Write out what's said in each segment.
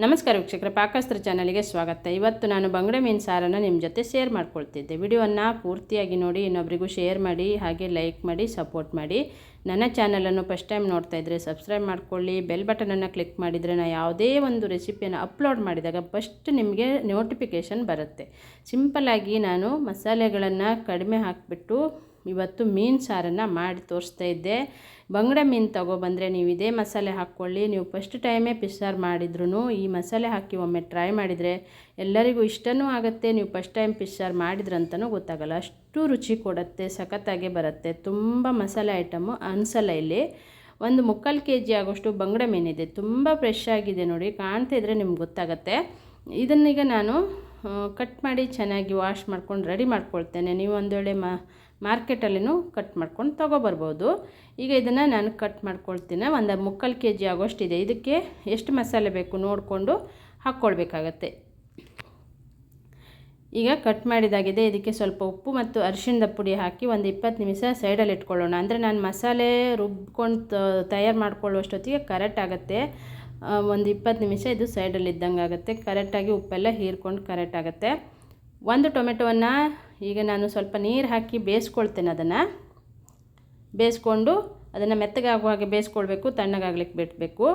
ನಮಸ್ಕಾರ ವೀಕ್ಷಕರೇ, ಪಾಕಸ್ತ್ರ ಚಾನಲ್ಗೆ ಸ್ವಾಗತ. ಇವತ್ತು ನಾನು ಬಂಗಡೆ ಮೀನು ಸಾರನ್ನು ನಿಮ್ಮ ಜೊತೆ ಶೇರ್ ಮಾಡ್ಕೊಳ್ತಿದ್ದೆ. ವಿಡಿಯೋವನ್ನು ಪೂರ್ತಿಯಾಗಿ ನೋಡಿ, ಇನ್ನೊಬ್ಬರಿಗೂ ಶೇರ್ ಮಾಡಿ, ಹಾಗೆ ಲೈಕ್ ಮಾಡಿ, ಸಪೋರ್ಟ್ ಮಾಡಿ. ನನ್ನ ಚಾನಲನ್ನು ಫಸ್ಟ್ ಟೈಮ್ ನೋಡ್ತಾ ಇದ್ದರೆ ಸಬ್ಸ್ಕ್ರೈಬ್ ಮಾಡ್ಕೊಳ್ಳಿ. ಬೆಲ್ ಬಟನನ್ನು ಕ್ಲಿಕ್ ಮಾಡಿದರೆ ನಾನು ಯಾವುದೇ ಒಂದು ರೆಸಿಪಿಯನ್ನು ಅಪ್ಲೋಡ್ ಮಾಡಿದಾಗ ಫಸ್ಟ್ ನಿಮಗೆ ನೋಟಿಫಿಕೇಷನ್ ಬರುತ್ತೆ. ಸಿಂಪಲ್ಲಾಗಿ ನಾನು ಮಸಾಲೆಗಳನ್ನು ಕಡಿಮೆ ಹಾಕಿಬಿಟ್ಟು ಇವತ್ತು ಮೀನು ಸಾರನ್ನು ಮಾಡಿ ತೋರಿಸ್ತಾ ಇದ್ದೆ. ಬಂಗಡೆ ಮೀನು ತೊಗೊಬಂದರೆ ನೀವು ಇದೇ ಮಸಾಲೆ ಹಾಕ್ಕೊಳ್ಳಿ. ನೀವು ಫಸ್ಟ್ ಟೈಮೇ ಫಿಶ್ ಸಾರು ಮಾಡಿದ್ರೂ ಈ ಮಸಾಲೆ ಹಾಕಿ ಒಮ್ಮೆ ಟ್ರೈ ಮಾಡಿದರೆ ಎಲ್ಲರಿಗೂ ಇಷ್ಟನೂ ಆಗುತ್ತೆ. ನೀವು ಫಸ್ಟ್ ಟೈಮ್ ಫಿಶ್ ಸಾರು ಮಾಡಿದ್ರಂತನೂ ಗೊತ್ತಾಗಲ್ಲ, ಅಷ್ಟು ರುಚಿ ಕೊಡುತ್ತೆ, ಸಖತ್ತಾಗೆ ಬರುತ್ತೆ. ತುಂಬ ಮಸಾಲೆ ಐಟಮು ಅನಿಸಲ್ಲ. ಇಲ್ಲಿ ಒಂದು 3/4 kg ಆಗೋಷ್ಟು ಬಂಗಡೆ ಮೀನಿದೆ. ತುಂಬ ಫ್ರೆಶ್ ಆಗಿದೆ ನೋಡಿ, ಕಾಣ್ತಾ ಇದ್ದರೆ ನಿಮ್ಗೆ ಗೊತ್ತಾಗುತ್ತೆ. ಇದನ್ನೀಗ ನಾನು ಕಟ್ ಮಾಡಿ ಚೆನ್ನಾಗಿ ವಾಶ್ ಮಾಡ್ಕೊಂಡು ರೆಡಿ ಮಾಡ್ಕೊಳ್ತೇನೆ. ನೀವು ಒಂದು ವೇಳೆ ಮಾರ್ಕೆಟಲ್ಲಿನೂ ಕಟ್ ಮಾಡ್ಕೊಂಡು ತೊಗೊಬರ್ಬೋದು. ಈಗ ಇದನ್ನು ನಾನು ಕಟ್ ಮಾಡ್ಕೊಳ್ತೀನಿ. ಒಂದು 3/4 kg ಆಗೋಷ್ಟಿದೆ. ಇದಕ್ಕೆ ಎಷ್ಟು ಮಸಾಲೆ ಬೇಕು ನೋಡಿಕೊಂಡು ಹಾಕ್ಕೊಳ್ಬೇಕಾಗತ್ತೆ. ಈಗ ಕಟ್ ಮಾಡಿದಾಗಿದೆ. ಇದಕ್ಕೆ ಸ್ವಲ್ಪ ಉಪ್ಪು ಮತ್ತು ಅರಿಶಿಣದ ಪುಡಿ ಹಾಕಿ ಒಂದು 20 ನಿಮಿಷ ಸೈಡಲ್ಲಿ ಇಟ್ಕೊಳ್ಳೋಣ. ಅಂದರೆ ನಾನು ಮಸಾಲೆ ರುಬ್ಕೊಂಡು ತಯಾರು ಮಾಡ್ಕೊಳ್ಳುವಷ್ಟೊತ್ತಿಗೆ ಕರೆಕ್ಟ್ ಆಗುತ್ತೆ. ಒಂದು 20 ನಿಮಿಷ ಇದು ಸೈಡಲ್ಲಿ ಇದ್ದಂಗೆ ಆಗುತ್ತೆ. ಕರೆಕ್ಟಾಗಿ ಉಪ್ಪೆಲ್ಲ ಹೀರ್ಕೊಂಡು ಕರೆಕ್ಟ್ ಆಗುತ್ತೆ. ಒಂದು ಟೊಮೆಟೊವನ್ನು ಈಗ ನಾನು ಸ್ವಲ್ಪ ನೀರು ಹಾಕಿ ಬೇಯಿಸ್ಕೊಳ್ತೇನೆ. ಅದನ್ನು ಬೇಯಿಸ್ಕೊಂಡು ಅದನ್ನು ಮೆತ್ತಗಾಗುವ ಹಾಗೆ ಬೇಯಿಸ್ಕೊಳ್ಬೇಕು, ತಣ್ಣಗಾಗ್ಲಿಕ್ಕೆ ಬಿಡಬೇಕು.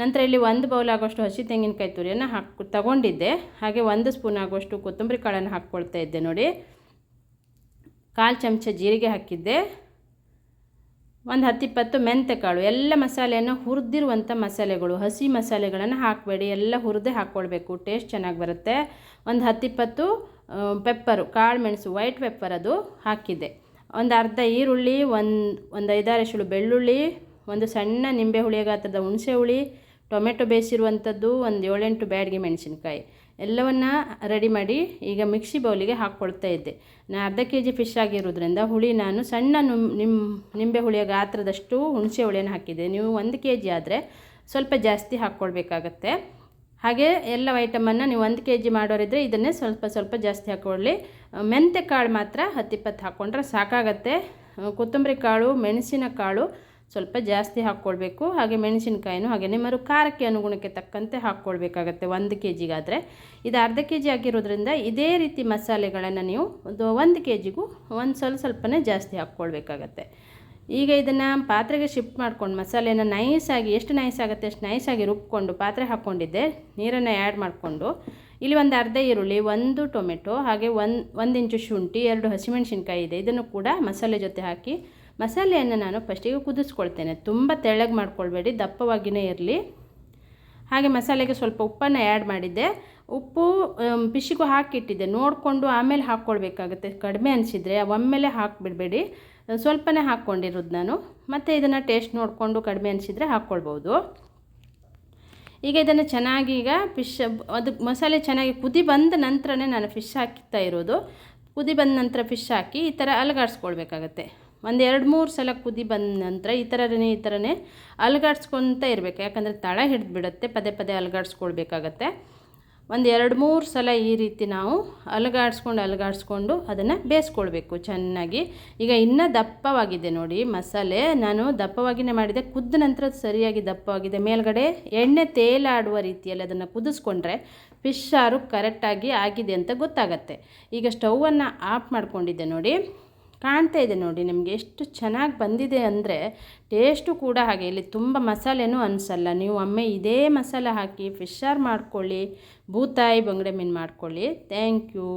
ನಂತರ ಇಲ್ಲಿ 1 ಬೌಲ್ ಆಗೋಷ್ಟು ಹಸಿ ತೆಂಗಿನಕಾಯಿ ತುರಿಯನ್ನು ತಗೊಂಡಿದ್ದೆ. ಹಾಗೆ 1 ಸ್ಪೂನ್ ಆಗೋಷ್ಟು ಕೊತ್ತಂಬರಿ ಕಾಳನ್ನು ಹಾಕ್ಕೊಳ್ತಾ ಇದ್ದೆ ನೋಡಿ. 1/4 ಚಮಚ ಜೀರಿಗೆ ಹಾಕಿದ್ದೆ. ಒಂದು 10-20 ಮೆಂತ್ಯ ಕಾಳು. ಎಲ್ಲ ಮಸಾಲೆಯನ್ನು ಹುರಿದಿರುವಂಥ ಮಸಾಲೆಗಳು, ಹಸಿ ಮಸಾಲೆಗಳನ್ನು ಹಾಕಬೇಡಿ, ಎಲ್ಲ ಹುರಿದೇ ಹಾಕ್ಕೊಳ್ಬೇಕು, ಟೇಸ್ಟ್ ಚೆನ್ನಾಗಿ ಬರುತ್ತೆ. ಒಂದು 10-20 ಪೆಪ್ಪರು, ಕಾಳು ಮೆಣಸು, ವೈಟ್ ಪೆಪ್ಪರ್ ಅದು ಹಾಕಿದ್ದೆ. ಒಂದು ಅರ್ಧ ಈರುಳ್ಳಿ, ಒಂದು 5-6 ಎಸಳು ಬೆಳ್ಳುಳ್ಳಿ, ಒಂದು ಸಣ್ಣ ನಿಂಬೆ ಹುಳಿ ಗಾತ್ರದ ಹುಣಸೆ ಹುಳಿ, ಟೊಮೆಟೊ ಬೇಯಿಸಿರುವಂಥದ್ದು, ಒಂದು 7-8 ಬ್ಯಾಡಗಿ ಮೆಣಸಿನ್ಕಾಯಿ ಎಲ್ಲವನ್ನು ರೆಡಿ ಮಾಡಿ ಈಗ ಮಿಕ್ಸಿ ಬೌಲಿಗೆ ಹಾಕ್ಕೊಳ್ತಾ ಇದ್ದೆ. ನಾನು ಅರ್ಧ kg ಫಿಶ್ ಆಗಿರೋದ್ರಿಂದ ಹುಳಿ ನಾನು ಸಣ್ಣ ನಿಂಬೆ ಹುಳಿಯ ಗಾತ್ರದಷ್ಟು ಹುಣಸೆ ಹುಳಿಯನ್ನು ಹಾಕಿದ್ದೆ. ನೀವು 1 kg ಆದರೆ ಸ್ವಲ್ಪ ಜಾಸ್ತಿ ಹಾಕ್ಕೊಳ್ಬೇಕಾಗತ್ತೆ. ಹಾಗೆ ಎಲ್ಲ ಐಟಮನ್ನು ನೀವು 1 kg ಮಾಡೋರಿದ್ದರೆ ಇದನ್ನೇ ಸ್ವಲ್ಪ ಜಾಸ್ತಿ ಹಾಕ್ಕೊಳ್ಳಿ. ಮೆಂತ್ಯ ಕಾಳು ಮಾತ್ರ 10-20 ಹಾಕ್ಕೊಂಡ್ರೆ ಸಾಕಾಗತ್ತೆ. ಕೊತ್ತಂಬರಿ ಕಾಳು, ಮೆಣಸಿನ ಕಾಳು ಸ್ವಲ್ಪ ಜಾಸ್ತಿ ಹಾಕ್ಕೊಳ್ಬೇಕು. ಹಾಗೆ ಮೆಣಸಿನಕಾಯಿನೂ ಹಾಗೆ ನಿಮ್ಮರು ಖಾರಕ್ಕೆ ಅನುಗುಣಕ್ಕೆ ತಕ್ಕಂತೆ ಹಾಕ್ಕೊಳ್ಬೇಕಾಗತ್ತೆ 1 kg ಆದರೆ. ಇದು ಅರ್ಧ kg ಆಗಿರೋದ್ರಿಂದ ಇದೇ ರೀತಿ ಮಸಾಲೆಗಳನ್ನು ನೀವು 1 kgಗೂ ಸ್ವಲ್ಪನೇ ಜಾಸ್ತಿ ಹಾಕ್ಕೊಳ್ಬೇಕಾಗತ್ತೆ. ಈಗ ಇದನ್ನು ಪಾತ್ರೆಗೆ ಶಿಫ್ಟ್ ಮಾಡ್ಕೊಂಡು ಮಸಾಲೆನ ನೈಸಾಗಿ, ಎಷ್ಟು ನೈಸ್ ಆಗುತ್ತೆ ಅಷ್ಟು ನೈಸಾಗಿ ರುಬ್ಕೊಂಡು ಪಾತ್ರೆ ಹಾಕ್ಕೊಂಡಿದ್ದೆ. ನೀರನ್ನು ಆ್ಯಡ್ ಮಾಡಿಕೊಂಡು ಇಲ್ಲಿ ಒಂದು ಅರ್ಧ ಈರುಳ್ಳಿ, 1 ಟೊಮೆಟೊ, ಹಾಗೆ 1 ಇಂಚು ಶುಂಠಿ, 2 ಹಸಿಮೆಣಸಿನ್ಕಾಯಿ ಇದೆ. ಇದನ್ನು ಕೂಡ ಮಸಾಲೆ ಜೊತೆ ಹಾಕಿ ಮಸಾಲೆಯನ್ನು ನಾನು ಫಸ್ಟಿಗೆ ಕುದಿಸ್ಕೊಳ್ತೇನೆ. ತುಂಬ ತೆಳ್ಳಗೆ ಮಾಡ್ಕೊಳ್ಬೇಡಿ, ದಪ್ಪವಾಗಿಯೇ ಇರಲಿ. ಹಾಗೆ ಮಸಾಲೆಗೆ ಸ್ವಲ್ಪ ಉಪ್ಪನ್ನು ಆ್ಯಡ್ ಮಾಡಿದ್ದೆ. ಉಪ್ಪು ಫಿಶ್ಶಿಗೂ ಹಾಕಿಟ್ಟಿದ್ದೆ, ನೋಡಿಕೊಂಡು ಆಮೇಲೆ ಹಾಕ್ಕೊಳ್ಬೇಕಾಗುತ್ತೆ. ಕಡಿಮೆ ಅನಿಸಿದರೆ ಒಮ್ಮೆಲೆ ಹಾಕಿಬಿಡಬೇಡಿ, ಸ್ವಲ್ಪನೇ ಹಾಕ್ಕೊಂಡಿರೋದು ನಾನು. ಮತ್ತು ಇದನ್ನು ಟೇಸ್ಟ್ ನೋಡಿಕೊಂಡು ಕಡಿಮೆ ಅನಿಸಿದರೆ ಹಾಕ್ಕೊಳ್ಬೋದು. ಈಗ ಇದನ್ನು ಚೆನ್ನಾಗಿ ಅದು ಮಸಾಲೆ ಚೆನ್ನಾಗಿ ಕುದಿ ಬಂದ ನಂತರನೇ ನಾನು ಫಿಶ್ ಹಾಕ್ತಾ ಇರೋದು. ಕುದಿ ಬಂದ ನಂತರ ಫಿಶ್ ಹಾಕಿ ಈ ಥರ ಅಲಗಾಡಿಸ್ಕೊಳ್ಬೇಕಾಗತ್ತೆ. ಒಂದು 2-3 ಸಲ ಕುದಿ ಬಂದ ನಂತರ ಈ ಥರನೇ ಅಲಗಾಡ್ಸ್ಕೊತ ಇರಬೇಕು. ಯಾಕಂದರೆ ತಳ ಹಿಡಿದು ಬಿಡುತ್ತೆ, ಪದೇ ಅಲಗಾಡಿಸ್ಕೊಳ್ಬೇಕಾಗತ್ತೆ. ಒಂದು 2-3 ಸಲ ಈ ರೀತಿ ನಾವು ಅಲಗಾಡಿಸ್ಕೊಂಡು ಅದನ್ನು ಬೇಯಿಸ್ಕೊಳ್ಬೇಕು ಚೆನ್ನಾಗಿ. ಈಗ ಇನ್ನೂ ದಪ್ಪವಾಗಿದೆ ನೋಡಿ ಮಸಾಲೆ. ನಾನು ದಪ್ಪವಾಗಿಯೇ ಮಾಡಿದೆ. ಕುದ್ದ ನಂತರ ಸರಿಯಾಗಿ ದಪ್ಪವಾಗಿದೆ. ಮೇಲ್ಗಡೆ ಎಣ್ಣೆ ತೇಲಾಡುವ ರೀತಿಯಲ್ಲಿ ಅದನ್ನು ಕುದಿಸ್ಕೊಂಡ್ರೆ ಫಿಶ್ ಸಾರು ಕರೆಕ್ಟಾಗಿ ಆಗಿದೆ ಅಂತ ಗೊತ್ತಾಗತ್ತೆ. ಈಗ ಸ್ಟೌವನ್ನು ಆಫ್ ಮಾಡ್ಕೊಂಡಿದ್ದೆ ನೋಡಿ, ಕಾಣ್ತಾ ಇದೆ ನೋಡಿ ನಿಮಗೆ ಎಷ್ಟು ಚೆನ್ನಾಗಿ ಬಂದಿದೆ ಅಂದರೆ. ಟೇಸ್ಟು ಕೂಡ ಹಾಗೆ, ಇಲ್ಲಿ ತುಂಬ ಮಸಾಲೆನೂ ಅನಿಸಲ್ಲ. ನೀವು ಒಮ್ಮೆ ಇದೇ ಮಸಾಲೆ ಹಾಕಿ ಫಿಶ್ ಸಾರು ಮಾಡ್ಕೊಳ್ಳಿ, ಬೂತಾಯಿ ಬಂಗಡೆ ಮೀನು ಮಾಡ್ಕೊಳ್ಳಿ. Thank you.